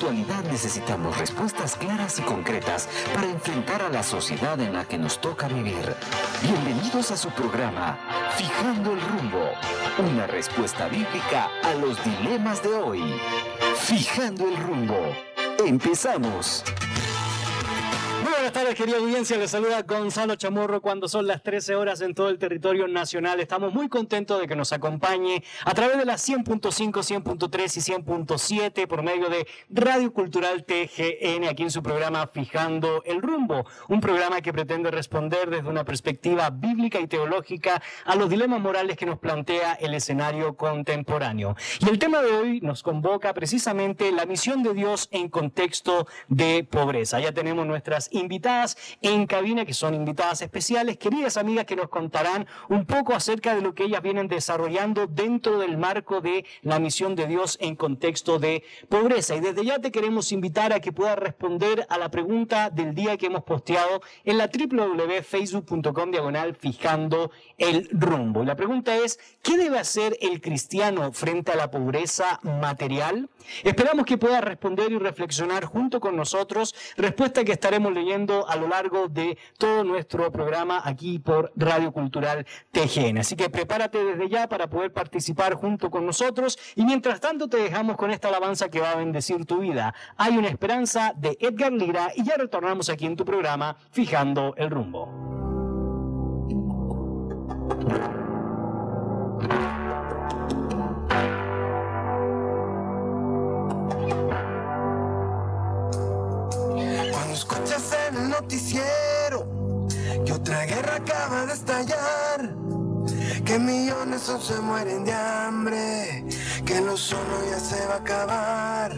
actualidad necesitamos respuestas claras y concretas para enfrentar a la sociedad en la que nos toca vivir. Bienvenidos a su programa, Fijando el Rumbo, una respuesta bíblica a los dilemas de hoy. Fijando el Rumbo. ¡Empezamos! Muy buenas tardes, querida audiencia. Les saluda Gonzalo Chamorro cuando son las 13 horas en todo el territorio nacional. Estamos muy contentos de que nos acompañe a través de las 100.5, 100.3 y 100.7 por medio de Radio Cultural TGN, aquí en su programa Fijando el Rumbo. Un programa que pretende responder desde una perspectiva bíblica y teológica a los dilemas morales que nos plantea el escenario contemporáneo. Y el tema de hoy nos convoca precisamente la misión de Dios en contexto de pobreza. Ya tenemos nuestras invitadas en cabina, que son invitadas especiales, queridas amigas que nos contarán un poco acerca de lo que ellas vienen desarrollando dentro del marco de la misión de Dios en contexto de pobreza. Y desde ya te queremos invitar a que puedas responder a la pregunta del día que hemos posteado en la www.facebook.com/Fijando el Rumbo. Y la pregunta es, ¿qué debe hacer el cristiano frente a la pobreza material? Esperamos que puedas responder y reflexionar junto con nosotros, respuesta que estaremos leyendo a lo largo de todo nuestro programa aquí por Radio Cultural TGN. Así que prepárate desde ya para poder participar junto con nosotros, y mientras tanto te dejamos con esta alabanza que va a bendecir tu vida. Hay una esperanza, de Edgar Lira, y ya retornamos aquí en tu programa Fijando el Rumbo. Escuchas en el noticiero que otra guerra acaba de estallar, que millones aún se mueren de hambre, que el ozono ya se va a acabar,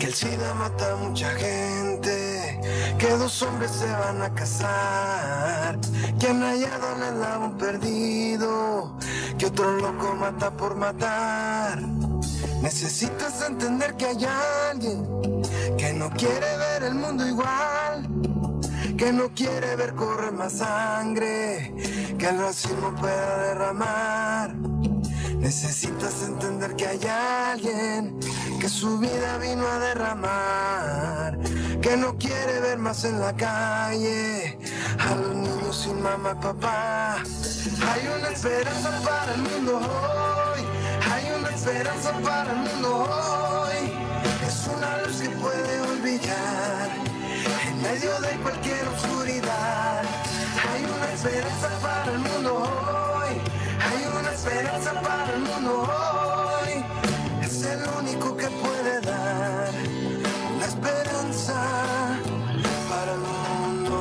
que el SIDA mata a mucha gente, que 2 hombres se van a casar, que han hallado el eslabón perdido, que otro loco mata por matar. Necesitas entender que hay alguien que no quiere ver el mundo igual, que no quiere ver correr más sangre, que el racismo pueda derramar. Necesitas entender que hay alguien que su vida vino a derramar, que no quiere ver más en la calle a los niños sin mamá, papá. Hay una esperanza para el mundo hoy, hay una esperanza para el mundo hoy. Es una luz que puede hoy brillar en medio de cualquier oscuridad. Hay una esperanza para el mundo hoy, hay una esperanza para el mundo hoy. Es el único que puede dar una esperanza para el mundo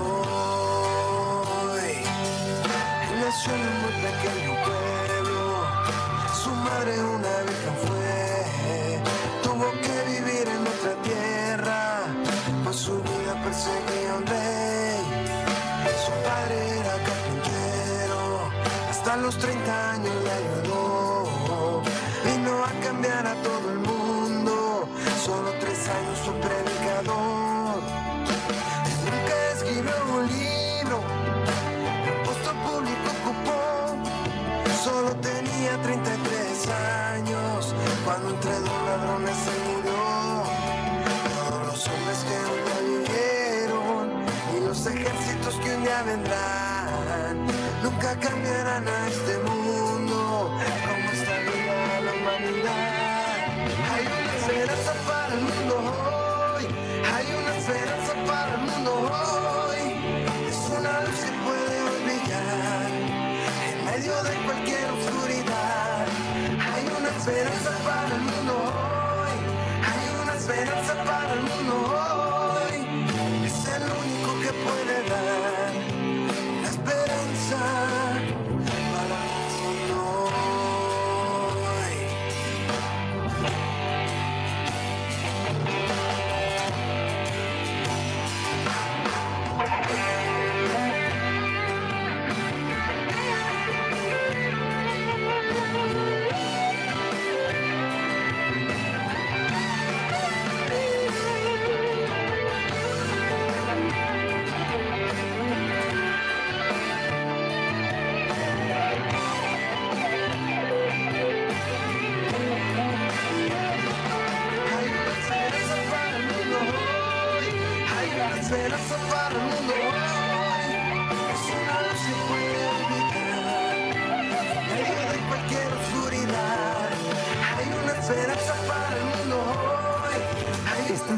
hoy. Él nació en un muy pequeño pueblo, su madre una virgen fue, tuvo que vivir en otra tierra, pues su vida perseguía a un rey. Su padre era carpintero, hasta los 30 años le ayudó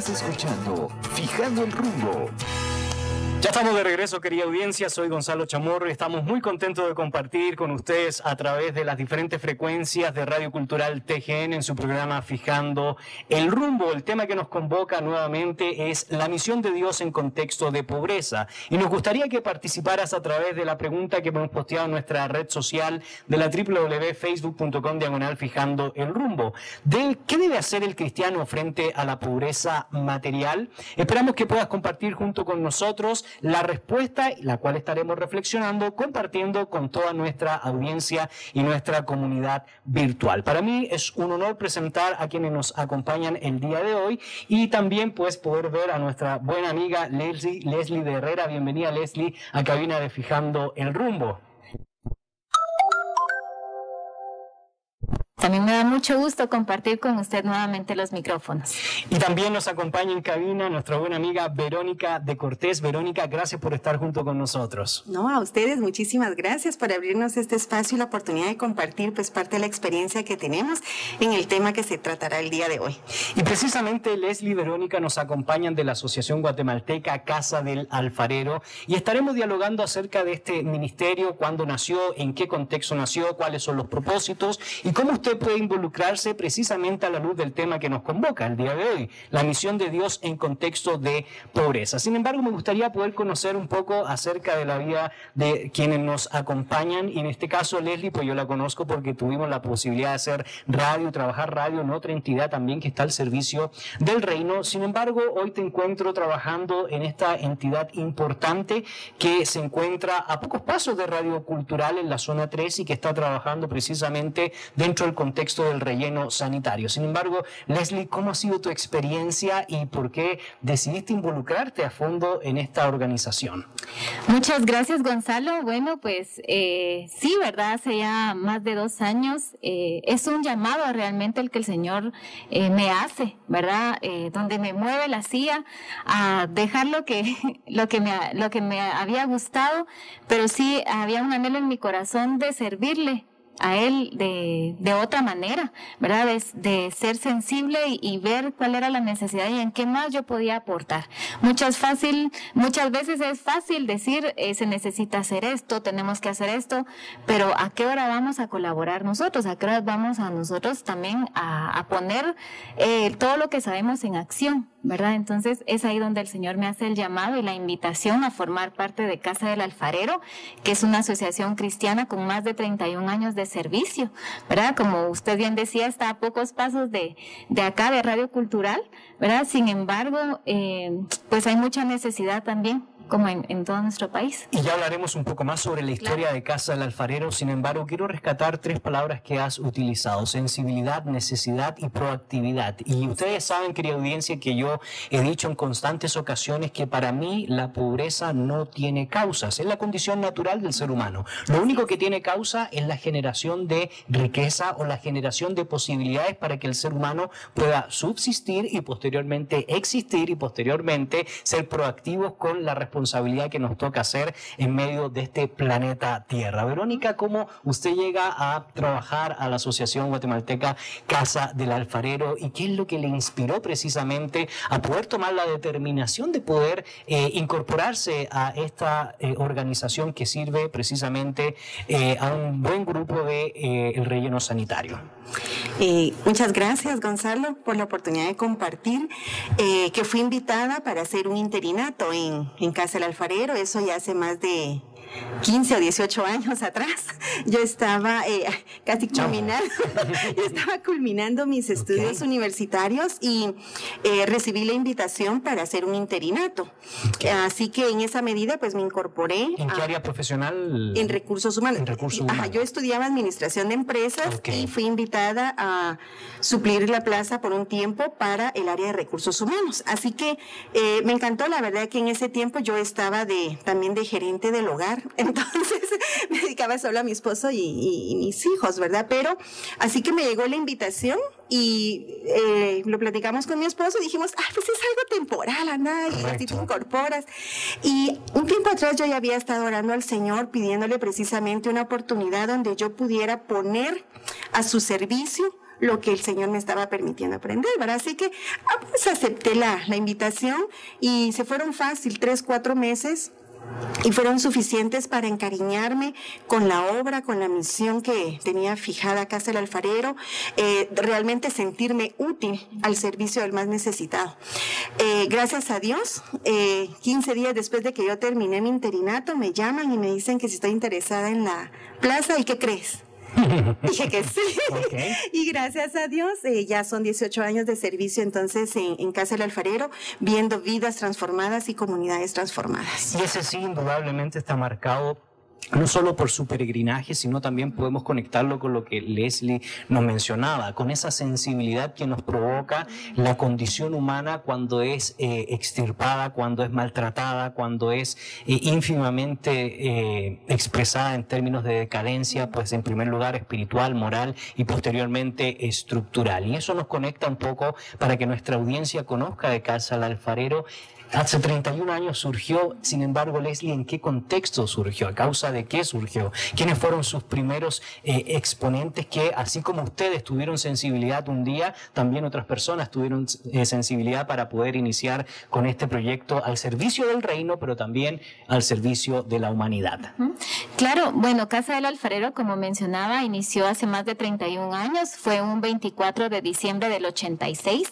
Estás escuchando Fijando el Rumbo. Ya estamos de regreso, querida audiencia. Soy Gonzalo Chamorro y estamos muy contentos de compartir con ustedes a través de las diferentes frecuencias de Radio Cultural TGN en su programa Fijando el Rumbo. El tema que nos convoca nuevamente es la misión de Dios en contexto de pobreza. Y nos gustaría que participaras a través de la pregunta que hemos posteado en nuestra red social de la www.facebook.com/Fijando el Rumbo. ¿Qué debe hacer el cristiano frente a la pobreza material? Esperamos que puedas compartir junto con nosotros la respuesta, la cual estaremos reflexionando, compartiendo con toda nuestra audiencia y nuestra comunidad virtual. Para mí es un honor presentar a quienes nos acompañan el día de hoy y también pues poder ver a nuestra buena amiga Leslie de Herrera. Bienvenida, Leslie, a cabina de Fijando el Rumbo. También me da mucho gusto compartir con usted nuevamente los micrófonos. Y también nos acompaña en cabina nuestra buena amiga Verónica de Cortés. Verónica, gracias por estar junto con nosotros. No, a ustedes muchísimas gracias por abrirnos este espacio y la oportunidad de compartir pues parte de la experiencia que tenemos en el tema que se tratará el día de hoy. Y precisamente Leslie y Verónica nos acompañan de la Asociación Guatemalteca Casa del Alfarero y estaremos dialogando acerca de este ministerio, cuándo nació, en qué contexto nació, cuáles son los propósitos y cómo usted puede involucrarse precisamente a la luz del tema que nos convoca el día de hoy, la misión de Dios en contexto de pobreza. Sin embargo, me gustaría poder conocer un poco acerca de la vida de quienes nos acompañan, y en este caso Leslie, pues yo la conozco porque tuvimos la posibilidad de hacer radio, trabajar radio en otra entidad también que está al servicio del reino. Sin embargo, hoy te encuentro trabajando en esta entidad importante que se encuentra a pocos pasos de Radio Cultural en la zona 3 y que está trabajando precisamente dentro del contexto del relleno sanitario. Sin embargo, Leslie, ¿cómo ha sido tu experiencia y por qué decidiste involucrarte a fondo en esta organización? Muchas gracias, Gonzalo. Bueno, pues sí, ¿verdad? Hace ya más de 2 años. Es un llamado realmente el que el Señor me hace, ¿verdad? Donde me mueve la silla a dejar lo que me había gustado, pero sí había un anhelo en mi corazón de servirle a Él de otra manera, ¿verdad? De ser sensible y ver cuál era la necesidad y en qué más yo podía aportar. Muchas veces es fácil decir, se necesita hacer esto, tenemos que hacer esto, pero ¿a qué hora vamos a colaborar nosotros? ¿A qué hora vamos a nosotros también a poner todo lo que sabemos en acción, ¿verdad? Entonces es ahí donde el Señor me hace el llamado y la invitación a formar parte de Casa del Alfarero, que es una asociación cristiana con más de 31 años de servicio, ¿verdad? Como usted bien decía, está a pocos pasos de acá, de Radio Cultural, ¿verdad? Sin embargo, pues hay mucha necesidad también, como en todo nuestro país. Y ya hablaremos un poco más sobre la historia de Casa del Alfarero. Sin embargo, quiero rescatar 3 palabras que has utilizado: sensibilidad, necesidad y proactividad. Y ustedes saben, querida audiencia, que yo he dicho en constantes ocasiones que para mí la pobreza no tiene causas, es la condición natural del ser humano. Lo único que tiene causa es la generación de riqueza o la generación de posibilidades para que el ser humano pueda subsistir y posteriormente existir y posteriormente ser proactivos con la responsabilidad que nos toca hacer en medio de este planeta Tierra. Verónica, ¿cómo usted llega a trabajar a la Asociación Guatemalteca Casa del Alfarero y qué es lo que le inspiró precisamente a poder tomar la determinación de poder incorporarse a esta organización que sirve precisamente a un buen grupo de el relleno sanitario? Muchas gracias, Gonzalo, por la oportunidad de compartir, que fui invitada para hacer un interinato en Casa del Alfarero. Eso ya hace más de 15 o 18 años atrás. Yo estaba casi culminando mis estudios universitarios y recibí la invitación para hacer un interinato. Así que en esa medida pues me incorporé. ¿En qué área profesional? En recursos humanos. En recursos humanos. Yo estudiaba administración de empresas y fui invitada a suplir la plaza por un tiempo para el área de recursos humanos. Así que me encantó, la verdad que en ese tiempo yo estaba también de gerente del hogar. Entonces me dedicaba solo a mi esposo y mis hijos, ¿verdad? Pero así que me llegó la invitación y lo platicamos con mi esposo y dijimos, pues es algo temporal, anda, y así te incorporas. Y un tiempo atrás yo ya había estado orando al Señor, pidiéndole precisamente una oportunidad donde yo pudiera poner a su servicio lo que el Señor me estaba permitiendo aprender, ¿verdad? Así que pues acepté la invitación y se fueron fácil 3-4 meses. Y fueron suficientes para encariñarme con la obra, con la misión que tenía fijada Casa del Alfarero, realmente sentirme útil al servicio del más necesitado. Gracias a Dios, 15 días después de que yo terminé mi interinato, me llaman y me dicen que si estoy interesada en la plaza. ¿Y qué crees? Dije que sí. Okay. Y gracias a Dios, ya son 18 años de servicio entonces en Casa del Alfarero, viendo vidas transformadas y comunidades transformadas. Y ese sí indudablemente está marcado no solo por su peregrinaje, sino también podemos conectarlo con lo que Leslie nos mencionaba, con esa sensibilidad que nos provoca la condición humana cuando es extirpada, cuando es maltratada, cuando es ínfimamente expresada en términos de decadencia, pues en primer lugar espiritual, moral y posteriormente estructural. Y eso nos conecta un poco para que nuestra audiencia conozca de Casa del Alfarero. Hace 31 años surgió, sin embargo, Leslie, ¿en qué contexto surgió? ¿A causa de qué surgió? ¿Quiénes fueron sus primeros exponentes que, así como ustedes tuvieron sensibilidad un día, también otras personas tuvieron sensibilidad para poder iniciar con este proyecto al servicio del reino, pero también al servicio de la humanidad? Claro, bueno, Casa del Alfarero, como mencionaba, inició hace más de 31 años, fue un 24 de diciembre del 86.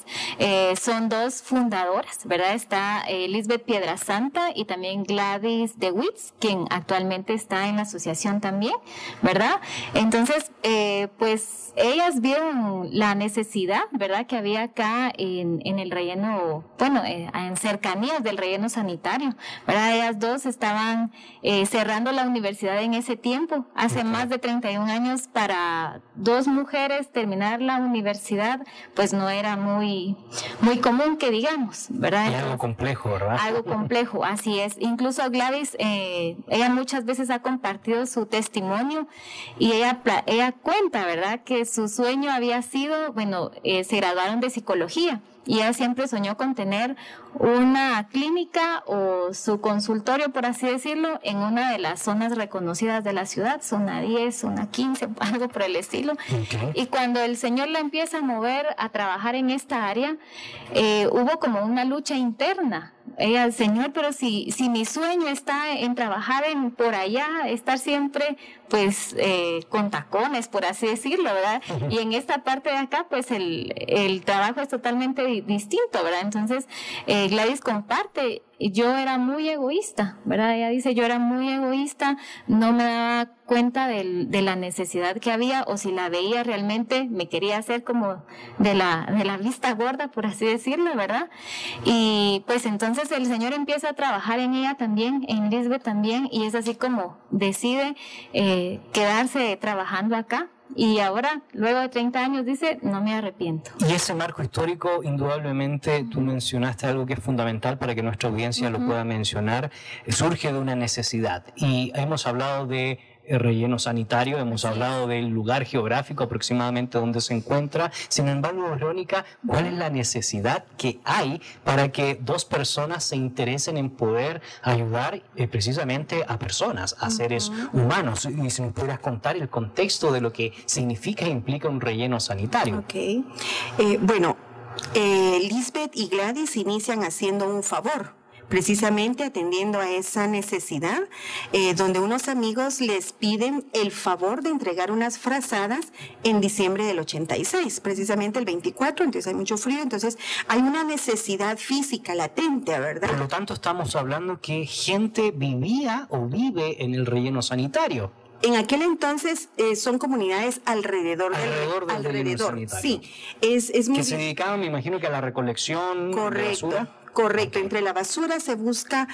Son dos fundadoras, ¿verdad? Está Lisbeth Piedrasanta y también Gladys DeWitz, quien actualmente está en la asociación también, ¿verdad? Entonces, pues ellas vieron la necesidad, ¿verdad?, que había acá en el relleno, bueno, en cercanías del relleno sanitario, ¿verdad? Ellas dos estaban cerrando la universidad en ese tiempo, hace más de 31 años. Para dos mujeres terminar la universidad, pues no era muy común que digamos, ¿verdad? Entonces, algo complejo, ¿verdad? Algo complejo, así es. Incluso Gladys, ella muchas veces ha compartido su testimonio y ella cuenta, ¿verdad?, que su sueño había sido, bueno, se graduaron de psicología y ella siempre soñó con tener una clínica o su consultorio, por así decirlo, en una de las zonas reconocidas de la ciudad, zona 10, zona 15, algo por el estilo. Okay. Y cuando el Señor la empieza a mover a trabajar en esta área, hubo como una lucha interna. Ella, Señor, pero si mi sueño está en trabajar por allá, estar siempre pues con tacones, por así decirlo, ¿verdad? Uh-huh. Y en esta parte de acá, pues el trabajo es totalmente distinto, ¿verdad? Entonces, Gladys comparte, yo era muy egoísta, ¿verdad? Ella dice, yo era muy egoísta, no me daba cuenta de la necesidad que había, o si la veía realmente me quería hacer como de la vista gorda, por así decirlo, ¿verdad? Y pues entonces el Señor empieza a trabajar en ella también, en Lisbeth también, y es así como decide quedarse trabajando acá. Y ahora, luego de 30 años, dice, no me arrepiento. Y ese marco histórico, indudablemente, tú mencionaste algo que es fundamental para que nuestra audiencia lo pueda mencionar, surge de una necesidad. Y hemos hablado de relleno sanitario, hemos hablado del lugar geográfico aproximadamente donde se encuentra. Sin embargo, Verónica, ¿cuál es la necesidad que hay para que dos personas se interesen en poder ayudar precisamente a personas, a seres humanos? Y si nos pudieras contar el contexto de lo que significa e implica un relleno sanitario. Okay. Lisbeth y Gladys inician haciendo un favor, precisamente atendiendo a esa necesidad, donde unos amigos les piden el favor de entregar unas frazadas en diciembre del 86, precisamente el 24, entonces hay mucho frío, entonces hay una necesidad física latente, ¿verdad? Por lo tanto, estamos hablando que gente vivía o vive en el relleno sanitario. En aquel entonces son comunidades alrededor del relleno sanitario. Sí, es muy... Que se dedicaban, me imagino, que a la recolección de basura. Correcto, entre la basura se busca,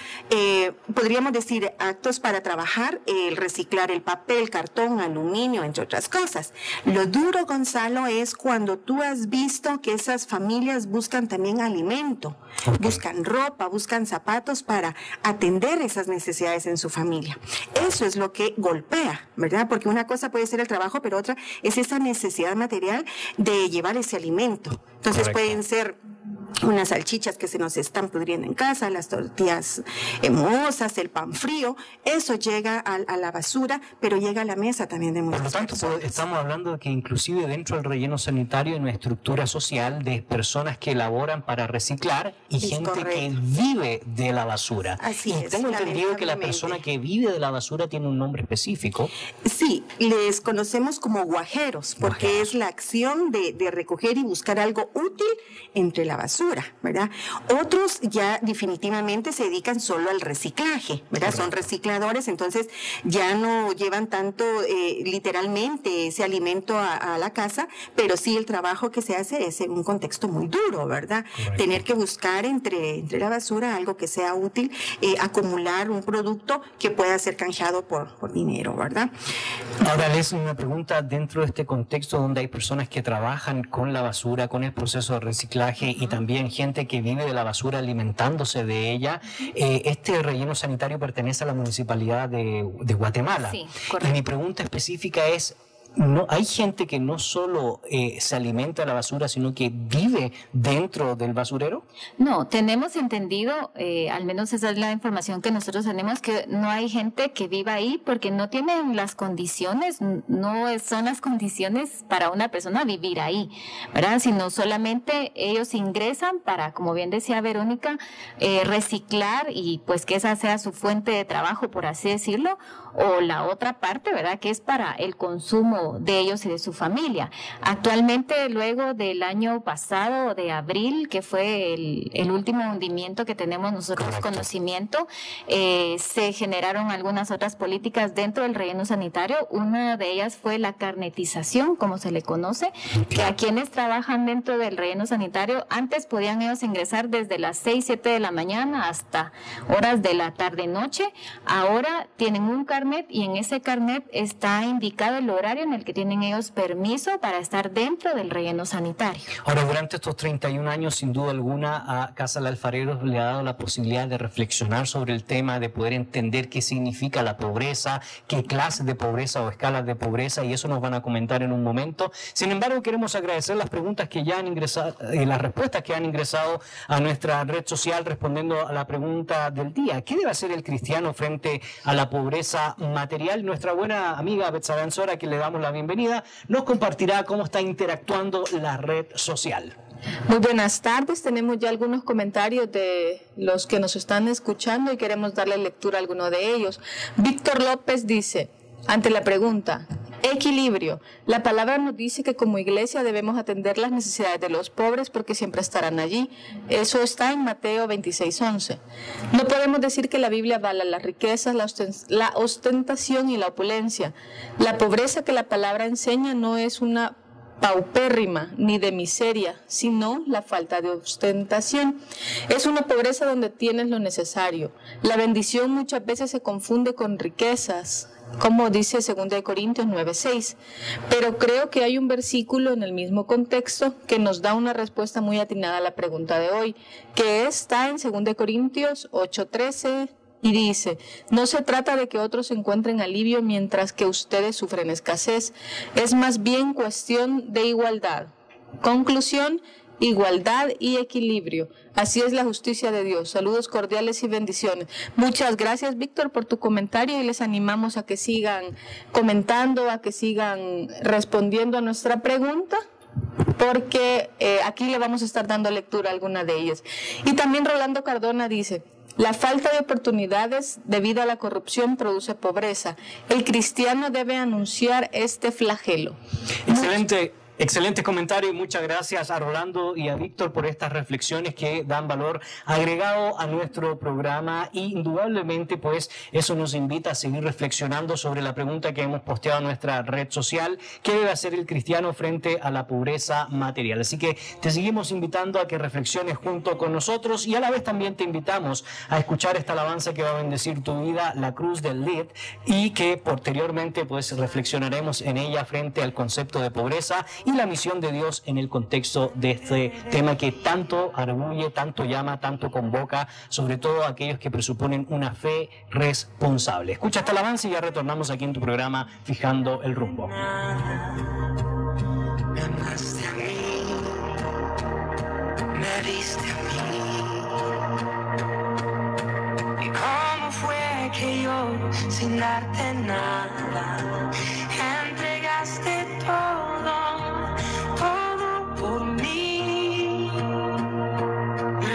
podríamos decir, actos para trabajar, el reciclar el papel, cartón, aluminio, entre otras cosas. Lo duro, Gonzalo, es cuando tú has visto que esas familias buscan también alimento, buscan ropa, buscan zapatos para atender esas necesidades en su familia. Eso es lo que golpea, ¿verdad? Porque una cosa puede ser el trabajo, pero otra es esa necesidad material de llevar ese alimento. Entonces pueden ser unas salchichas que se nos están pudriendo en casa, las tortillas mozas, el pan frío, eso llega a la basura, pero llega a la mesa también de muchas personas. Por lo tanto, estamos hablando de que inclusive dentro del relleno sanitario hay una estructura social de personas que elaboran para reciclar y gente que vive de la basura. Así es. Tengo entendido que la persona que vive de la basura tiene un nombre específico. Sí, les conocemos como guajeros, porque es la acción de recoger y buscar algo útil entre la basura, ¿verdad? Otros ya definitivamente se dedican solo al reciclaje, ¿verdad? Son recicladores, entonces ya no llevan tanto literalmente ese alimento a la casa, pero sí el trabajo que se hace es en un contexto muy duro, ¿verdad? Correcto. Tener que buscar entre la basura algo que sea útil, acumular un producto que pueda ser canjeado por dinero, ¿verdad? Ahora les una pregunta, dentro de este contexto donde hay personas que trabajan con la basura, con el proceso de reciclaje y también gente que vive de la basura alimentándose de ella, este relleno sanitario pertenece a la Municipalidad de Guatemala. Sí, correcto. Y mi pregunta específica es, no, hay gente que no solo se alimenta de la basura, sino que vive dentro del basurero. No, tenemos entendido, al menos esa es la información que nosotros tenemos, que no hay gente que viva ahí porque no tienen las condiciones, no son las condiciones para una persona vivir ahí, ¿verdad? Sino solamente ellos ingresan para, como bien decía Verónica, reciclar y pues que esa sea su fuente de trabajo, por así decirlo, o la otra parte, ¿verdad? Que es para el consumo de ellos y de su familia. Actualmente, luego del año pasado, de abril, que fue el último hundimiento que tenemos nosotros Correcto. Conocimiento, se generaron algunas otras políticas dentro del relleno sanitario. Una de ellas fue la carnetización, como se le conoce, que a quienes trabajan dentro del relleno sanitario, antes podían ellos ingresar desde las 6, 7 de la mañana hasta horas de la tarde-noche. Ahora tienen un carnet y en ese carnet está indicado el horario en el que tienen ellos permiso para estar dentro del relleno sanitario. Ahora, durante estos 31 años, sin duda alguna, a Casa del Alfarero le ha dado la posibilidad de reflexionar sobre el tema, de poder entender qué significa la pobreza, qué clases de pobreza o escalas de pobreza, y eso nos van a comentar en un momento. Sin embargo, queremos agradecer las preguntas que ya han ingresado, las respuestas que han ingresado a nuestra red social respondiendo a la pregunta del día. ¿Qué debe hacer el cristiano frente a la pobreza material? Nuestra buena amiga Betsabe Ansora, a quien le damos la bienvenida, nos compartirá cómo está interactuando la red social. Muy buenas tardes, tenemos ya algunos comentarios de los que nos están escuchando y queremos darle lectura a alguno de ellos. Víctor López dice, ante la pregunta, equilibrio, la palabra nos dice que como iglesia debemos atender las necesidades de los pobres porque siempre estarán allí. Eso está en Mateo 26:11. No podemos decir que la Biblia avala las riquezas, la ostentación y la opulencia. La pobreza que la palabra enseña no es una paupérrima ni de miseria, sino la falta de ostentación. Es una pobreza donde tienes lo necesario. La bendición muchas veces se confunde con riquezas, como dice 2 Corintios 9:6. Pero creo que hay un versículo en el mismo contexto que nos da una respuesta muy atinada a la pregunta de hoy, que está en 2 Corintios 8:13, y dice, no se trata de que otros encuentren alivio mientras que ustedes sufren escasez, es más bien cuestión de igualdad. Conclusión, igualdad y equilibrio. Así es la justicia de Dios. Saludos cordiales y bendiciones. Muchas gracias, Víctor, por tu comentario y les animamos a que sigan comentando, a que sigan respondiendo a nuestra pregunta, porque aquí le vamos a estar dando lectura a alguna de ellas. Y también Rolando Cardona dice, la falta de oportunidades debido a la corrupción produce pobreza. El cristiano debe anunciar este flagelo. Excelente comentario y muchas gracias a Rolando y a Víctor por estas reflexiones que dan valor agregado a nuestro programa, y indudablemente pues eso nos invita a seguir reflexionando sobre la pregunta que hemos posteado en nuestra red social: ¿qué debe hacer el cristiano frente a la pobreza material? Así que te seguimos invitando a que reflexiones junto con nosotros, y a la vez también te invitamos a escuchar esta alabanza que va a bendecir tu vida, La Cruz del Lid, y que posteriormente pues reflexionaremos en ella frente al concepto de pobreza y la misión de Dios en el contexto de este tema que tanto arguye, tanto llama, tanto convoca, sobre todo a aquellos que presuponen una fe responsable. Escucha esta alabanza y ya retornamos aquí en tu programa Fijando el Rumbo. Me amaste a mí, me diste a mí. ¿Y cómo fue que yo, sin darte nada, entregaste todo, todo por mí?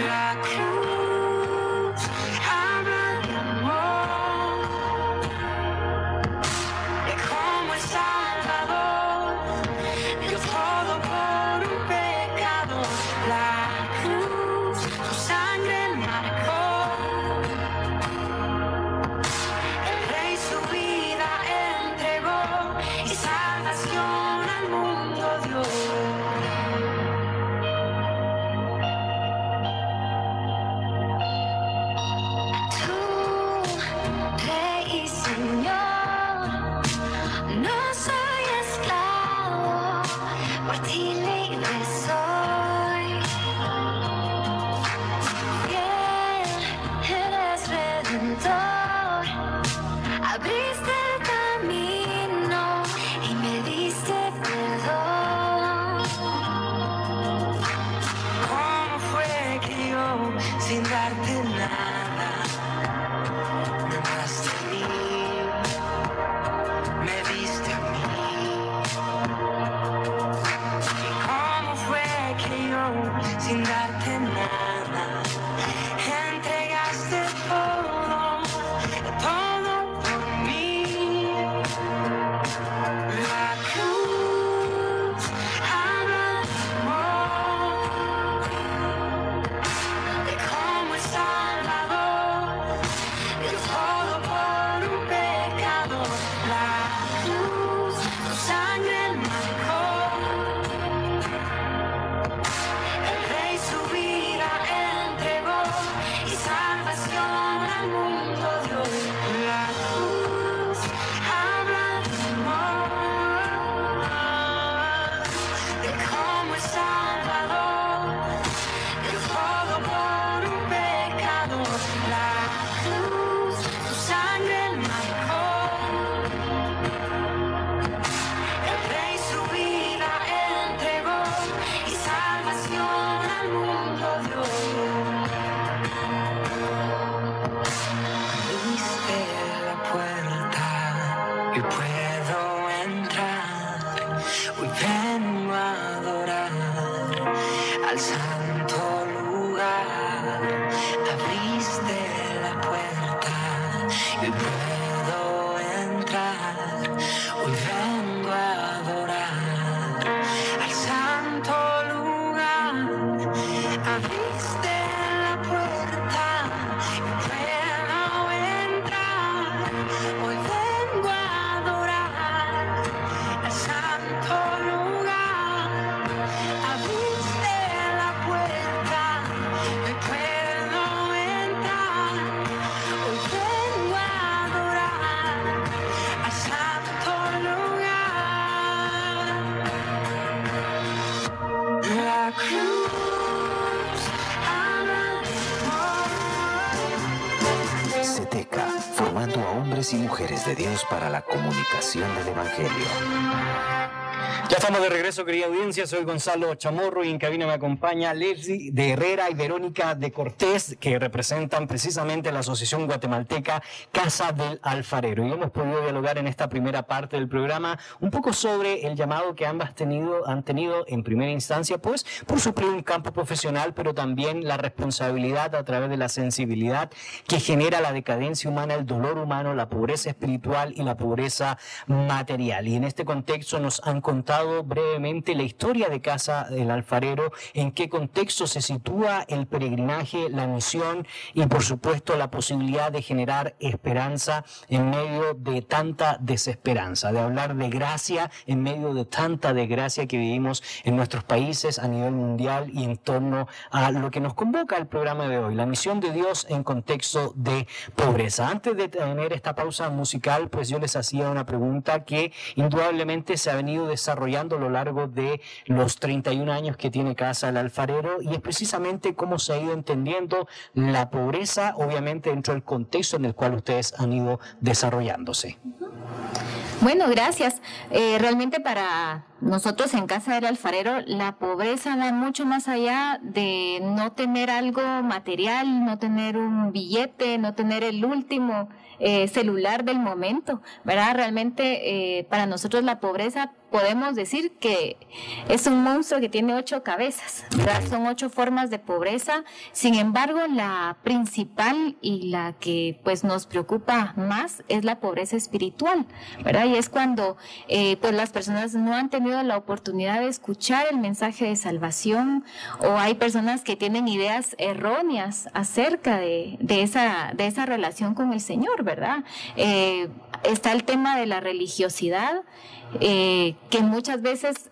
La cruz habla de amor, de cómo el Salvador dio todo por un pecado. La cruz, tu sangre marcó. El Rey su vida entregó y salvación al mundo dio. Tú, Rey y Señor, no soy esclavo, por ti libre soy. Fiel, eres redentor, abriste el camino y me diste perdón. ¿Cómo fue que yo, sin darte nada, me amaste a mí, me diste a mí? ¿Y cómo fue que yo, sin darte nada, entregaste todo, todo por mí? La cruz habla de amor, de cómo el Salvador dio todo por un pecado. La cruz, tu sangre marcó. El Rey su vida entregó y salvación al mundo dio. La cruz habla de amor, de cómo el Salvador dio todo por un pecado. La cruz, tu sangre marcó. El Rey su vida entregó y salvación al mundo dio. Abriste la puerta y puedo entrar. Hoy vengo a adorar al santo lugar. Abriste la puerta y puedo entrar. Hoy vengo a adorar al santo lugar. Abriste la puerta y puedo entrar. Hoy vengo a adorar al santo lugar. Abriste la puerta y puedo entrar. Hoy vengo a adorar al santo lugar. La cruz habla de amor. Ceteca, formando a hombres y mujeres de Dios para la comunicación del Evangelio. Ya estamos de regreso, querida audiencia. Soy Gonzalo Chamorro y en cabina me acompaña Leslie de Herrera y Verónica de Cortés, que representan precisamente la Asociación Guatemalteca Casa del Alfarero. Y hemos podido dialogar en esta primera parte del programa un poco sobre el llamado que ambas han tenido en primera instancia, pues, por suplir un campo profesional, pero también la responsabilidad a través de la sensibilidad que genera la decadencia humana, el dolor humano, la pobreza espiritual y la pobreza material. Y en este contexto nos han contado brevemente la historia de Casa del Alfarero, en qué contexto se sitúa el peregrinaje, la misión y por supuesto la posibilidad de generar esperanza en medio de tanta desesperanza, de hablar de gracia en medio de tanta desgracia que vivimos en nuestros países a nivel mundial y en torno a lo que nos convoca el programa de hoy, la misión de Dios en contexto de pobreza. Antes de tener esta pausa musical, pues yo les hacía una pregunta que indudablemente se ha venido desarrollando a lo largo de los 31 años que tiene Casa del Alfarero, y es precisamente cómo se ha ido entendiendo la pobreza, obviamente dentro del contexto en el cual ustedes han ido desarrollándose. Bueno, gracias. Realmente para nosotros en Casa del Alfarero, la pobreza va mucho más allá de no tener algo material, no tener un billete, no tener el último celular del momento, ¿verdad? Realmente para nosotros la pobreza podemos decir que es un monstruo que tiene 8 cabezas, ¿verdad? Son 8 formas de pobreza. Sin embargo, la principal y la que pues nos preocupa más es la pobreza espiritual, ¿verdad? Y es cuando pues las personas no han tenido la oportunidad de escuchar el mensaje de salvación, o hay personas que tienen ideas erróneas acerca de esa relación con el Señor, ¿verdad? Está el tema de la religiosidad, que muchas veces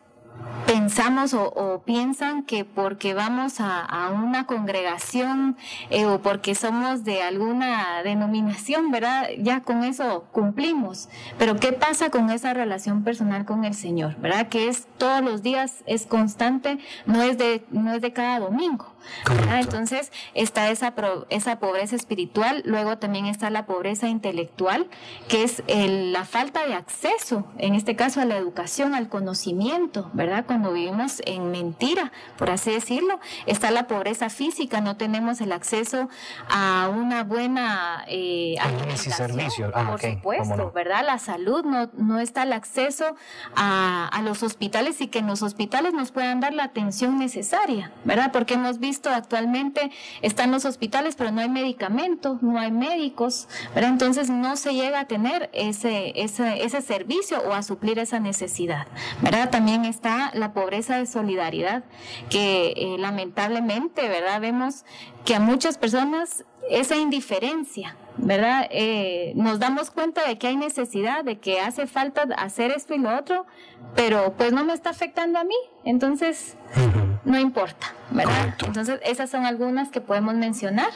pensamos o piensan que porque vamos a una congregación o porque somos de alguna denominación, ¿verdad? Ya con eso cumplimos. Pero ¿qué pasa con esa relación personal con el Señor? ¿Verdad? Que es todos los días, es constante, no es de cada domingo. ¿Verdad? Entonces está esa pobreza espiritual. Luego también está la pobreza intelectual, que es la falta de acceso, en este caso a la educación, al conocimiento, ¿verdad? Cuando vivimos en mentira, por así decirlo. Está la pobreza física, no tenemos el acceso a una buena alimentación, por supuesto, no, ¿verdad? La salud, no está el acceso a los hospitales, y que en los hospitales nos puedan dar la atención necesaria, ¿verdad? Porque hemos visto actualmente, están los hospitales, pero no hay medicamentos, no hay médicos, ¿verdad? Entonces no se llega a tener ese servicio o a suplir esa necesidad, ¿verdad? También está la pobreza de solidaridad, que lamentablemente, ¿verdad? Vemos que a muchas personas esa indiferencia, ¿verdad? Nos damos cuenta de que hay necesidad, de que hace falta hacer esto y lo otro, pero pues no me está afectando a mí, entonces no importa, ¿verdad? Correcto. Entonces esas son algunas que podemos mencionar.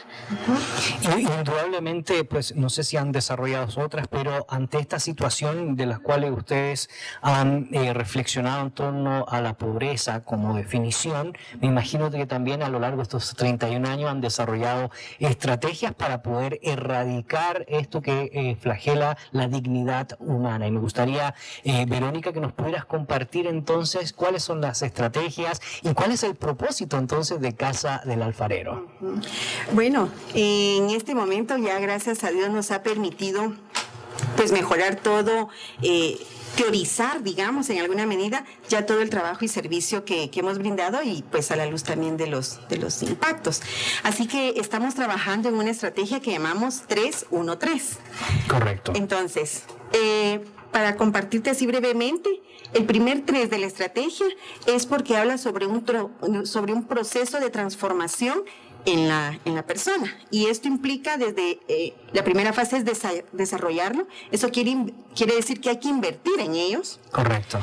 Y indudablemente, pues no sé si han desarrollado otras, pero ante esta situación de las cuales ustedes han reflexionado en torno a la pobreza como definición, me imagino que también a lo largo de estos 31 años han desarrollado estrategias para poder erradicar esto que flagela la dignidad humana. Y me gustaría, Verónica, que nos pudieras compartir entonces cuáles son las estrategias y cuál es el propósito entonces de Casa del Alfarero. Bueno, en este momento ya gracias a Dios nos ha permitido pues mejorar todo, teorizar, digamos, en alguna medida, ya todo el trabajo y servicio que hemos brindado, y pues a la luz también de los impactos. Así que estamos trabajando en una estrategia que llamamos 3-1-3. Correcto. Entonces, para compartirte así brevemente, el primer 3 de la estrategia es porque habla sobre un proceso de transformación en la persona, y esto implica desde la primera fase es desarrollarlo. Eso quiere decir que hay que invertir en ellos. Correcto.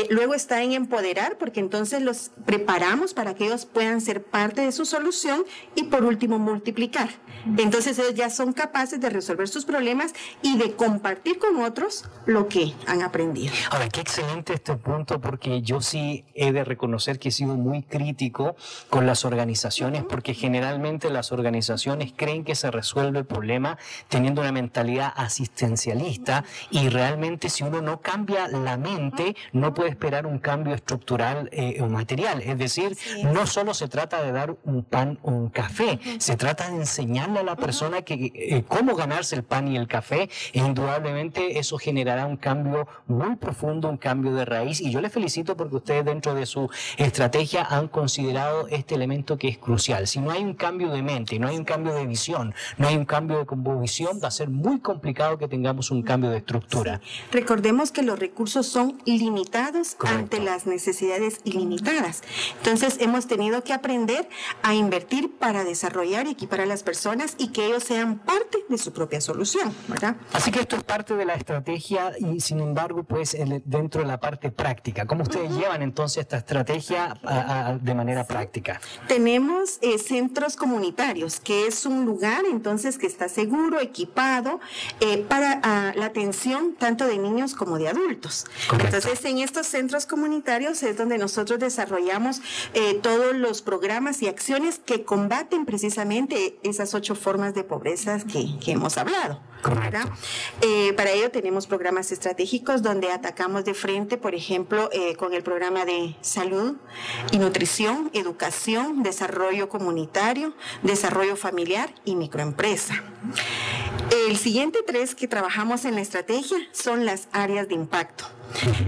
Luego está en empoderar, porque entonces los preparamos para que ellos puedan ser parte de su solución, y por último multiplicar. Entonces ellos ya son capaces de resolver sus problemas y de compartir con otros lo que han aprendido. Ahora, qué excelente este punto, porque yo sí he de reconocer que he sido muy crítico con las organizaciones, porque generalmente las organizaciones creen que se resuelve el problema teniendo una mentalidad asistencialista, y realmente si uno no cambia la mente no puede esperar un cambio estructural o material. Es decir, no solo se trata de dar un pan o un café, se trata de enseñarle a la persona que cómo ganarse el pan y el café, e indudablemente eso generará un cambio muy profundo, un cambio de raíz. Y yo les felicito porque ustedes dentro de su estrategia han considerado este elemento que es crucial. Si no hay un cambio de mente, no hay un cambio de visión, no hay un cambio de convicción, va a ser muy complicado que tengamos un cambio de estructura. Sí. Recordemos que los recursos son limitados. Correcto. Ante las necesidades ilimitadas. Entonces hemos tenido que aprender a invertir para desarrollar y equipar a las personas, y que ellos sean parte de su propia solución, ¿verdad? Así que esto es parte de la estrategia, y sin embargo, pues dentro de la parte práctica, ¿cómo ustedes llevan entonces esta estrategia de manera práctica? Tenemos centros comunitarios, que es un lugar entonces que está seguro, equipado para la atención tanto de niños como de adultos. Correcto. Entonces en estos centros comunitarios es donde nosotros desarrollamos todos los programas y acciones que combaten precisamente esas 8 formas de pobreza que hemos hablado. ¿verdad? Para ello tenemos programas estratégicos donde atacamos de frente, por ejemplo, con el programa de salud y nutrición, educación, desarrollo comunitario, desarrollo familiar y microempresa. El siguiente 3 que trabajamos en la estrategia son las áreas de impacto.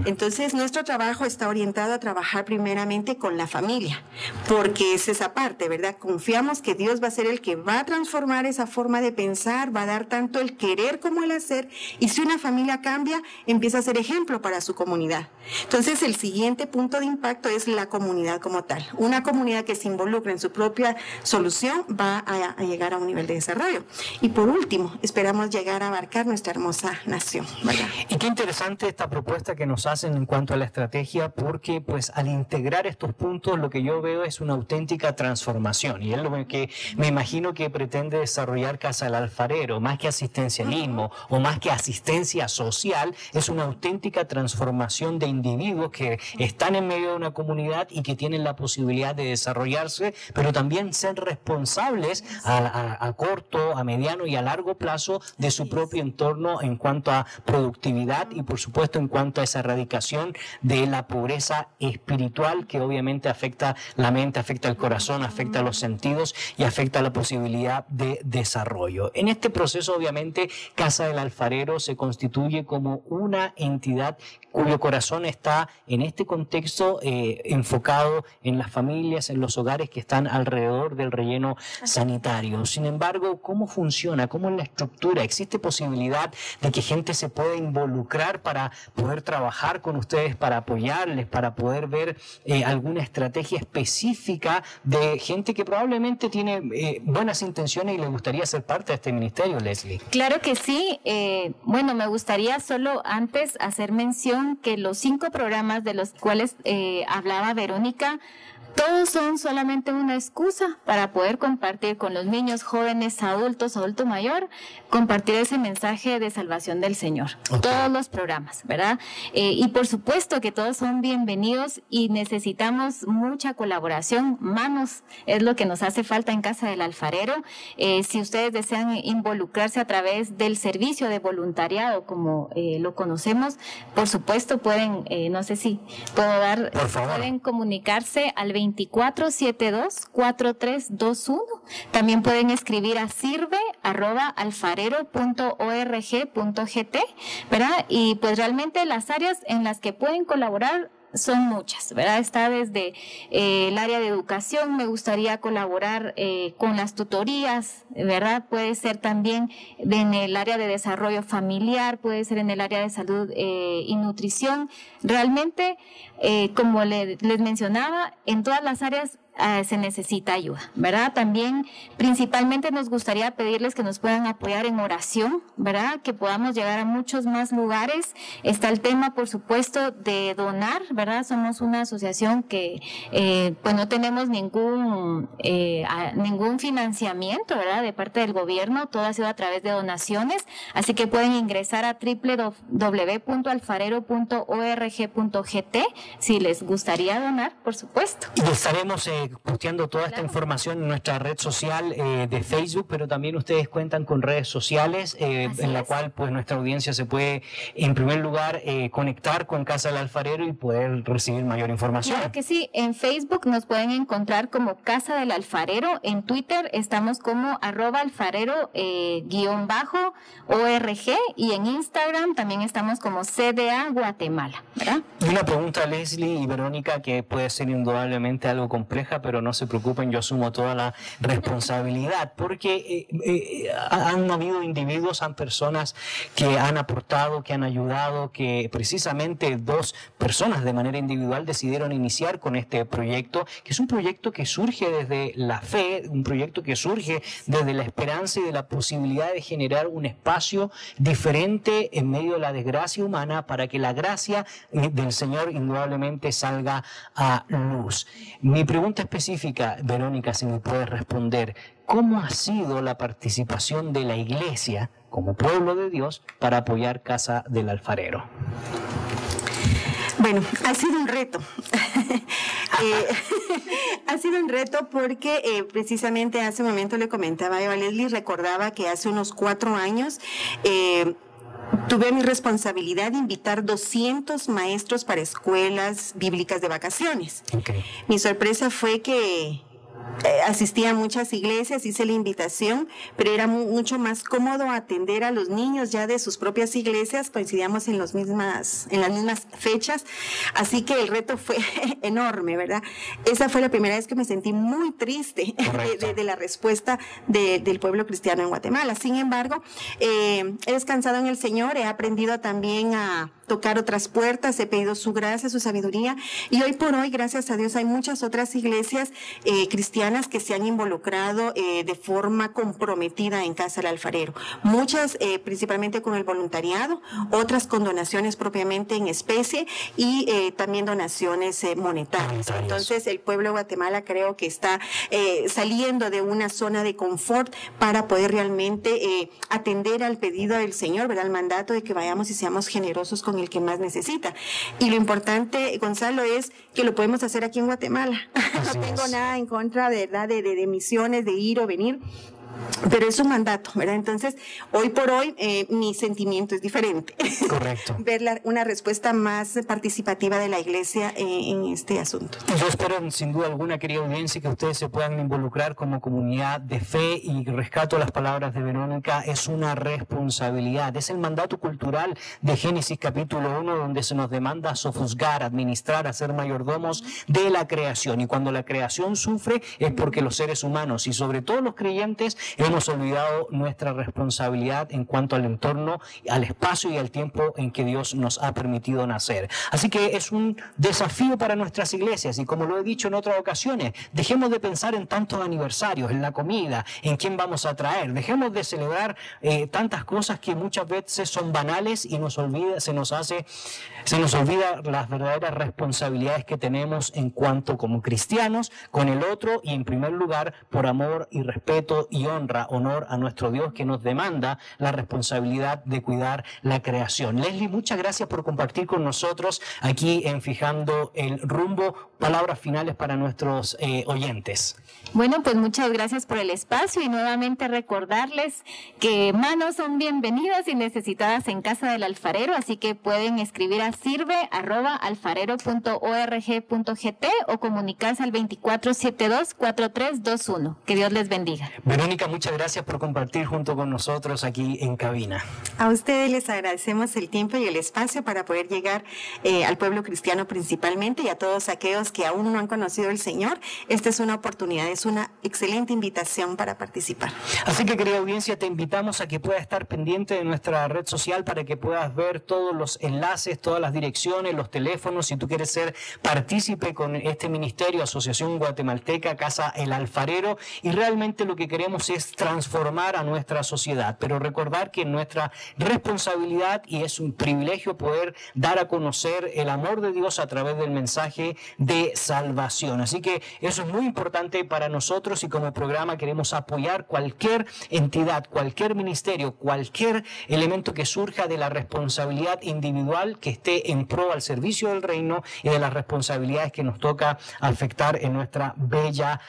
Entonces, nuestro trabajo está orientado a trabajar primeramente con la familia, porque es esa parte, ¿verdad? Confiamos que Dios va a ser el que va a transformar esa forma de pensar, va a dar tanto el querer como el hacer, y si una familia cambia, empieza a ser ejemplo para su comunidad. Entonces, el siguiente punto de impacto es la comunidad como tal. Una comunidad que se involucra en su propia solución va a llegar a un nivel de desarrollo. Y por último, esperamos llegar a abarcar nuestra hermosa nación, ¿verdad? Y qué interesante esta propuesta que nos hacen en cuanto a la estrategia, porque pues al integrar estos puntos lo que yo veo es una auténtica transformación, y es lo que me imagino que pretende desarrollar Casa del Alfarero. Más que asistencialismo o más que asistencia social, es una auténtica transformación de individuos que están en medio de una comunidad y que tienen la posibilidad de desarrollarse, pero también ser responsables a corto, a mediano y a largo plazo de su propio entorno en cuanto a productividad y por supuesto en cuanto a esa erradicación de la pobreza espiritual, que obviamente afecta la mente, afecta el corazón, afecta los sentidos y afecta la posibilidad de desarrollo. En este proceso, obviamente, Casa del Alfarero se constituye como una entidad cuyo corazón está en este contexto enfocado en las familias, en los hogares que están alrededor del relleno sanitario. Sin embargo, ¿cómo funciona? ¿Cómo es la estructura? ¿Existe posibilidad de que gente se pueda involucrar para poder trabajar con ustedes, para apoyarles, para poder ver alguna estrategia específica de gente que probablemente tiene buenas intenciones y le gustaría ser parte de este ministerio, Leslie? Claro que sí. Bueno, me gustaría solo antes hacer mención que los 5 programas de los cuales hablaba Verónica, todos son solamente una excusa para poder compartir con los niños, jóvenes, adultos, adulto mayor, compartir ese mensaje de salvación del Señor. Okay. Todos los programas, ¿verdad? Y por supuesto que todos son bienvenidos y necesitamos mucha colaboración. Manos es lo que nos hace falta en Casa del Alfarero. Si ustedes desean involucrarse a través del servicio de voluntariado, como lo conocemos, por supuesto pueden, no sé si puedo dar, pueden comunicarse al 2472-4321. También pueden escribir a sirve@alfarero.org.gt, ¿verdad? Y pues realmente las áreas en las que pueden colaborar son muchas, ¿verdad? Está desde el área de educación, me gustaría colaborar con las tutorías, ¿verdad? Puede ser también en el área de desarrollo familiar, puede ser en el área de salud y nutrición. Realmente, como les mencionaba, en todas las áreas se necesita ayuda, ¿verdad? También, principalmente nos gustaría pedirles que nos puedan apoyar en oración, ¿verdad? Que podamos llegar a muchos más lugares. Está el tema, por supuesto, de donar, ¿verdad? Somos una asociación que, pues no tenemos ningún financiamiento, ¿verdad? De parte del gobierno, todo ha sido a través de donaciones, así que pueden ingresar a www.alfarero.org.gt si les gustaría donar, por supuesto. Y estaremos posteando toda esta información en nuestra red social de Facebook, pero también ustedes cuentan con redes sociales en la cual pues nuestra audiencia se puede, en primer lugar, conectar con Casa del Alfarero y poder recibir mayor información. Claro que sí, en Facebook nos pueden encontrar como Casa del Alfarero, en Twitter estamos como @alfarero_org y en Instagram también estamos como CDA Guatemala, ¿verdad? Y una pregunta, Leslie y Verónica, que puede ser indudablemente algo compleja, pero no se preocupen, yo asumo toda la responsabilidad, porque han habido individuos, han personas que han aportado, que han ayudado, que precisamente 2 personas de manera individual decidieron iniciar con este proyecto, que es un proyecto que surge desde la fe, un proyecto que surge desde la esperanza y de la posibilidad de generar un espacio diferente en medio de la desgracia humana para que la gracia del Señor indudablemente salga a luz. Mi pregunta específica, Verónica, si me puedes responder, ¿cómo ha sido la participación de la Iglesia como pueblo de Dios para apoyar Casa del Alfarero? Bueno, ha sido un reto. ha sido un reto porque precisamente hace un momento le comentaba yo a Leslie, recordaba que hace unos 4 años tuve mi responsabilidad de invitar 200 maestros para escuelas bíblicas de vacaciones. Okay. Mi sorpresa fue que asistía a muchas iglesias, hice la invitación, pero era mucho más cómodo atender a los niños ya de sus propias iglesias, coincidíamos en las mismas fechas, así que el reto fue enorme, ¿verdad? Esa fue la primera vez que me sentí muy triste de la respuesta del pueblo cristiano en Guatemala. Sin embargo, he descansado en el Señor, he aprendido también a tocar otras puertas, he pedido su gracia, su sabiduría, y hoy por hoy, gracias a Dios, hay muchas otras iglesias cristianas que se han involucrado de forma comprometida en Casa del Alfarero. Muchas principalmente con el voluntariado, otras con donaciones propiamente en especie y también donaciones monetarias. Entonces el pueblo de Guatemala creo que está saliendo de una zona de confort para poder realmente atender al pedido del Señor, ¿verdad? Al mandato de que vayamos y seamos generosos con el que más necesita. Y lo importante, Gonzalo, es que lo podemos hacer aquí en Guatemala. No tengo nada en contra, ¿verdad?, de misiones, de ir o venir, pero es un mandato, ¿verdad? Entonces, hoy por hoy, mi sentimiento es diferente. Correcto. Ver una respuesta más participativa de la iglesia en este asunto. Yo espero, sin duda alguna, querida audiencia, que ustedes se puedan involucrar como comunidad de fe, y rescato las palabras de Verónica, es una responsabilidad, es el mandato cultural de Génesis capítulo 1, donde se nos demanda sofusgar, administrar, hacer mayordomos de la creación, y cuando la creación sufre es porque los seres humanos, y sobre todo los creyentes, hemos olvidado nuestra responsabilidad en cuanto al entorno, al espacio y al tiempo en que Dios nos ha permitido nacer. Así que es un desafío para nuestras iglesias, y como lo he dicho en otras ocasiones, dejemos de pensar en tantos aniversarios, en la comida, en quién vamos a traer, dejemos de celebrar tantas cosas que muchas veces son banales y se nos olvida las verdaderas responsabilidades que tenemos en cuanto como cristianos con el otro, y en primer lugar por amor y respeto y honor a nuestro Dios, que nos demanda la responsabilidad de cuidar la creación. Leslie, muchas gracias por compartir con nosotros aquí en Fijando el Rumbo. Palabras finales para nuestros oyentes. Bueno, pues muchas gracias por el espacio, y nuevamente recordarles que manos son bienvenidas y necesitadas en Casa del Alfarero, así que pueden escribir a sirve@alfarero.org.gt o comunicarse al 2472-4321. Que Dios les bendiga. Verónica, muchas gracias por compartir junto con nosotros aquí en cabina. A ustedes les agradecemos el tiempo y el espacio para poder llegar al pueblo cristiano principalmente, y a todos aquellos que aún no han conocido al Señor. Esta es una oportunidad, es una excelente invitación para participar. Así que, querida audiencia, te invitamos a que puedas estar pendiente de nuestra red social para que puedas ver todos los enlaces, todas las direcciones, los teléfonos. Si tú quieres ser partícipe con este ministerio, Asociación Guatemalteca Casa El Alfarero, y realmente lo que queremos es transformar a nuestra sociedad, pero recordar que nuestra responsabilidad, y es un privilegio poder dar a conocer el amor de Dios a través del mensaje de salvación. Así que eso es muy importante para nosotros, y como programa queremos apoyar cualquier entidad, cualquier ministerio, cualquier elemento que surja de la responsabilidad individual que esté en pro al servicio del reino y de las responsabilidades que nos toca afectar en nuestra bella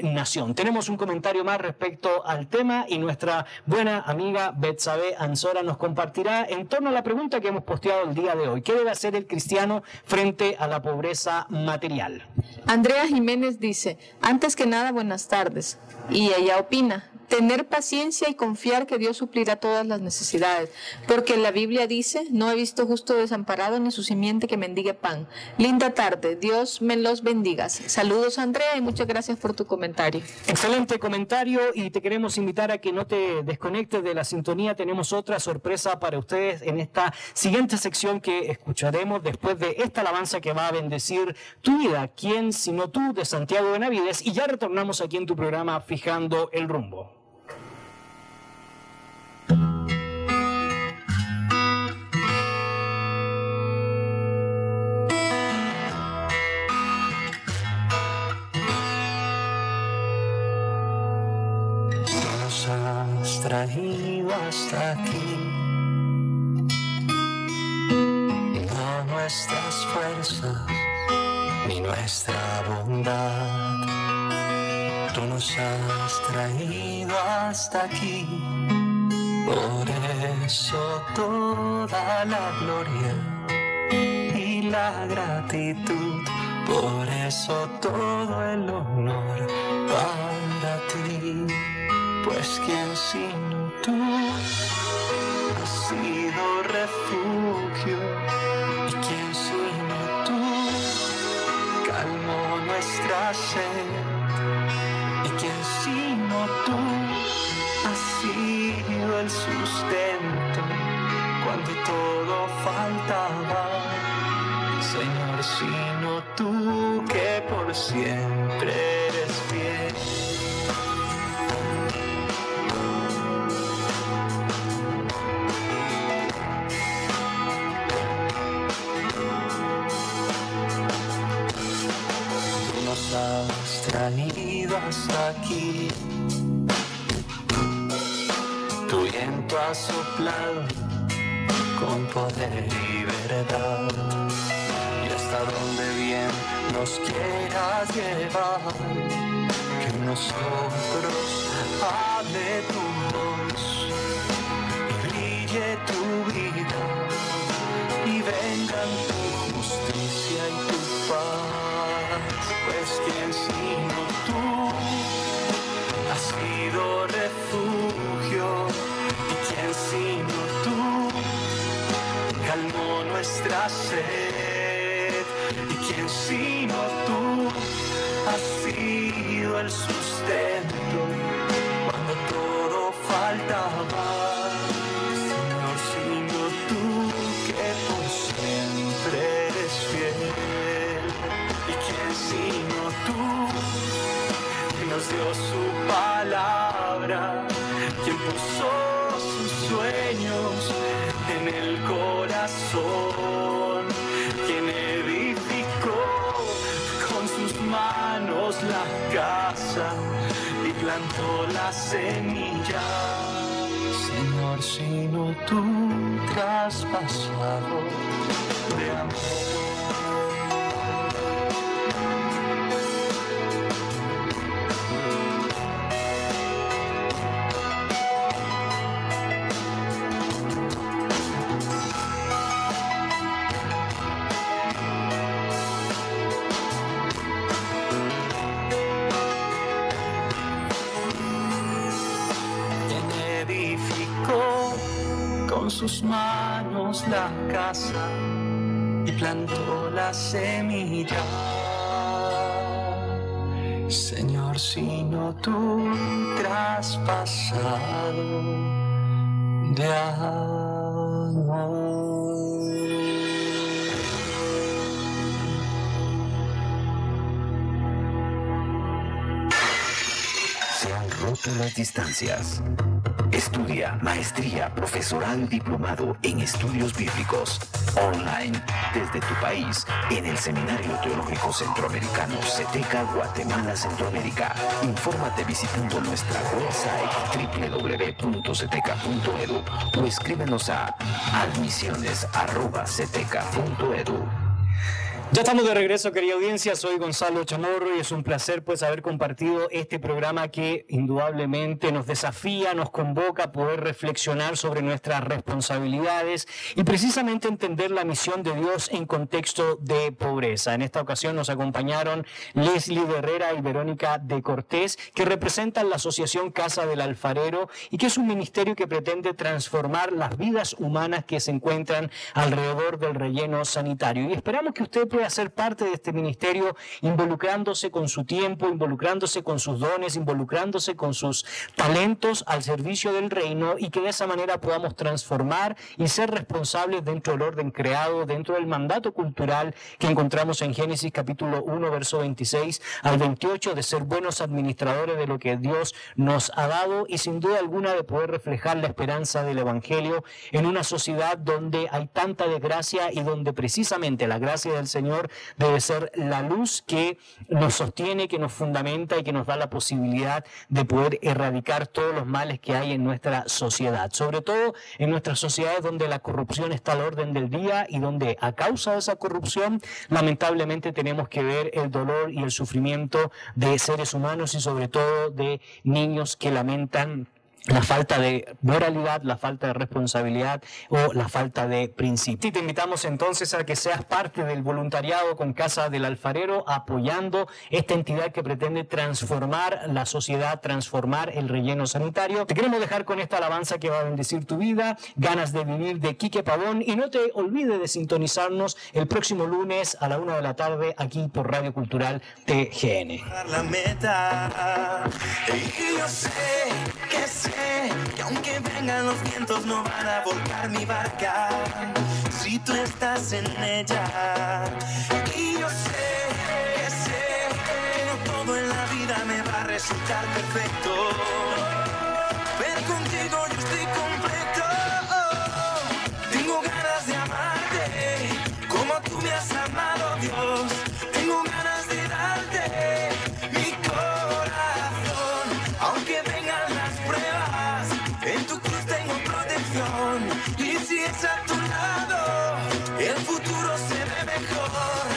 nación. Tenemos un comentario más respecto al tema, y nuestra buena amiga Betsabe Ansora nos compartirá en torno a la pregunta que hemos posteado el día de hoy: ¿qué debe hacer el cristiano frente a la pobreza material? Andrea Jiménez dice: antes que nada, buenas tardes. Y ella opina: tener paciencia y confiar que Dios suplirá todas las necesidades, porque la Biblia dice: no he visto justo desamparado ni su simiente que mendigue pan. Linda tarde, Dios me los bendiga. Saludos, Andrea, y muchas gracias por tu comentario. Excelente comentario, y te queremos invitar a que no te desconectes de la sintonía. Tenemos otra sorpresa para ustedes en esta siguiente sección que escucharemos después de esta alabanza que va a bendecir tu vida. ¿Quién sino tú?, de Santiago Benavides, y ya retornamos aquí en tu programa Fijando el Rumbo. Nos has traído hasta aquí, no nuestras fuerzas ni nuestra bondad. Tú nos has traído hasta aquí, por eso toda la gloria y la gratitud, por eso todo el honor para ti. Pues quién sino tú has sido refugio, y quién sino tú calmó nuestra sed, y quién sino tú has sido el sustento cuando todo faltaba. Señor, sino tú que por siempre eres fiel. Tú nos has traído hasta aquí, tu viento ha soplado con poder y verdad, y hasta donde bien nos quieras llevar, que nosotros hable tu voz y brille tu vida, y vengan tu justicia y tu paz. Pues quién sino tú has sido refugio, y quién sino tú calmó nuestra sed, y quién sino tú has sido el sustento cuando todo faltaba. Señor, sino tú que por siempre eres fiel, y quién sino tú que nos dio su palabra, quien puso sus sueños en el corazón, quien edificó con sus manos la casa y plantó la semilla. Señor, sino tú traspasado de amor. Con sus manos la casa y plantó la semilla. Señor, sino tú traspasado de amor. Se han roto las distancias. Estudia maestría, profesorado y diplomado en estudios bíblicos online desde tu país en el Seminario Teológico Centroamericano CETECA Guatemala Centroamérica. Infórmate visitando nuestra website www.ceteca.edu o escríbenos a admisiones@ceteca.edu. Ya estamos de regreso, querida audiencia. Soy Gonzalo Chamorro y es un placer pues haber compartido este programa que indudablemente nos desafía, nos convoca a poder reflexionar sobre nuestras responsabilidades y precisamente entender la misión de Dios en contexto de pobreza. En esta ocasión nos acompañaron Leslie de Herrera y Verónica de Cortés, que representan la Asociación Casa del Alfarero y que es un ministerio que pretende transformar las vidas humanas que se encuentran alrededor del relleno sanitario. Y esperamos que usted pueda ser parte de este ministerio involucrándose con su tiempo, involucrándose con sus dones, involucrándose con sus talentos al servicio del reino, y que de esa manera podamos transformar y ser responsables dentro del orden creado, dentro del mandato cultural que encontramos en Génesis capítulo 1, verso 26 al 28, de ser buenos administradores de lo que Dios nos ha dado y sin duda alguna de poder reflejar la esperanza del Evangelio en una sociedad donde hay tanta desgracia y donde precisamente la gracia del Señor Señor debe ser la luz que nos sostiene, que nos fundamenta y que nos da la posibilidad de poder erradicar todos los males que hay en nuestra sociedad, sobre todo en nuestras sociedades donde la corrupción está al orden del día y donde a causa de esa corrupción lamentablemente tenemos que ver el dolor y el sufrimiento de seres humanos y sobre todo de niños que lamentan la falta de moralidad, la falta de responsabilidad o la falta de principio. Y te invitamos entonces a que seas parte del voluntariado con Casa del Alfarero, apoyando esta entidad que pretende transformar la sociedad, transformar el relleno sanitario. Te queremos dejar con esta alabanza que va a bendecir tu vida, Ganas de Vivir, de Quique Pavón, y no te olvides de sintonizarnos el próximo lunes a la 1 de la tarde aquí por Radio Cultural TGN. La meta, y yo sé que aunque vengan los vientos no van a volcar mi barca si tú estás en ella. Y yo sé que no todo en la vida me va a resultar perfecto, pero contigo yo estoy completo. Tengo ganas de amarte como tú me has amado, Dios. Tengo ganas de darte mi corazón, aunque vengan las pruebas, en tu cruz tengo protección. Y si es a tu lado, el futuro se ve mejor.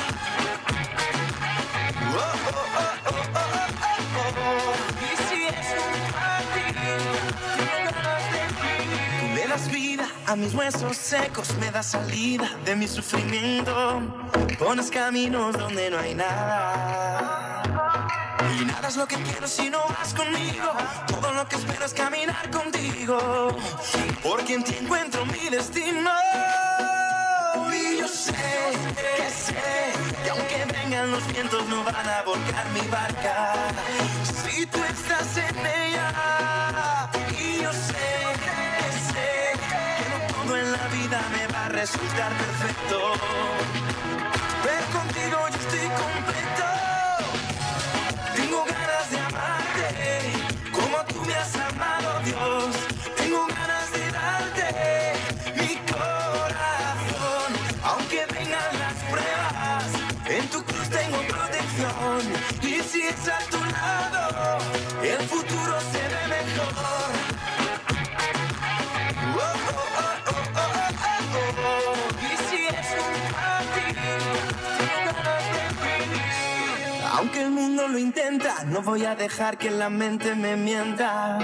Y si es un ti, tengo ganas de vivir. Tú le das vida a mis huesos secos, me das salida de mi sufrimiento. Pones caminos donde no hay nada. Y nada es lo que quiero si no vas conmigo. Todo lo que espero es caminar contigo, porque en ti encuentro mi destino. Y yo sé que aunque vengan los vientos no van a volcar mi barca si tú estás en ella. Y yo sé que no todo en la vida me va a resultar perfecto, pero contigo yo estoy completo. Tengo ganas de amarte como tú me has amado, Dios. Tengo ganas de darte mi corazón, aunque vengan las pruebas, en tu cruz tengo protección. Y si es a tu lado, el futuro se ve mejor. Y si es un ti, tengo ganas de vivir. Aunque el mundo lo intenta, no voy a dejar que la mente me mienta.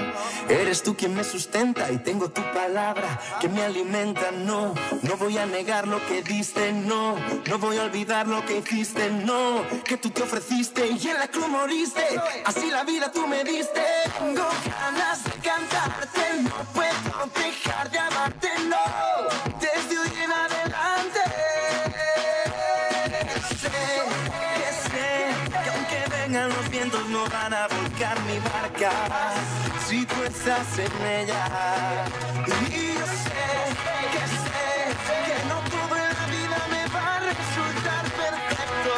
Eres tú quien me sustenta y tengo tu palabra que me alimenta. No voy a negar lo que diste, no voy a olvidar lo que hiciste, no, que tú te ofreciste y en la cruz moriste, así la vida tú me diste. Tengo ganas de cantarte, no puedo dejar de amarte, no, desde hoy en adelante. Sé que aunque vengan los vientos no van a volcar mi barca si tú estás en ella. Y yo sé que no todo en la vida me va a resultar perfecto,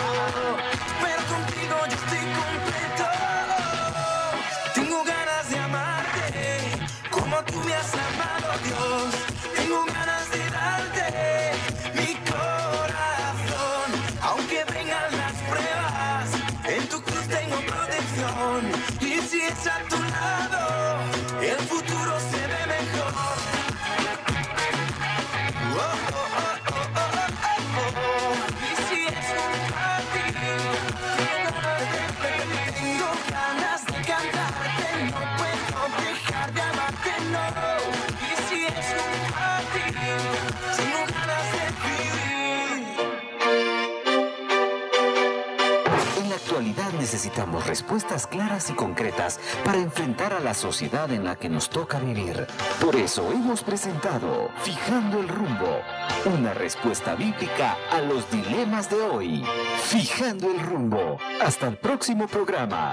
pero contigo yo estoy completo. Tengo ganas de amarte como tú me has amado, Dios. Tengo ganas de darte mi corazón, aunque vengan las pruebas, en tu cruz tengo protección. Y si es a tu lado, el futuro se ve mejor. Y si es un ti, tengo ganas de cantarte, no puedo dejar de amarte, no. Y si es un ti, tengo ganas de vivir. En la actualidad necesitamos respuestas claras y concretas para enfrentar a la sociedad en la que nos toca vivir. Por eso hemos presentado Fijando el Rumbo, una respuesta bíblica a los dilemas de hoy. Fijando el Rumbo. Hasta el próximo programa.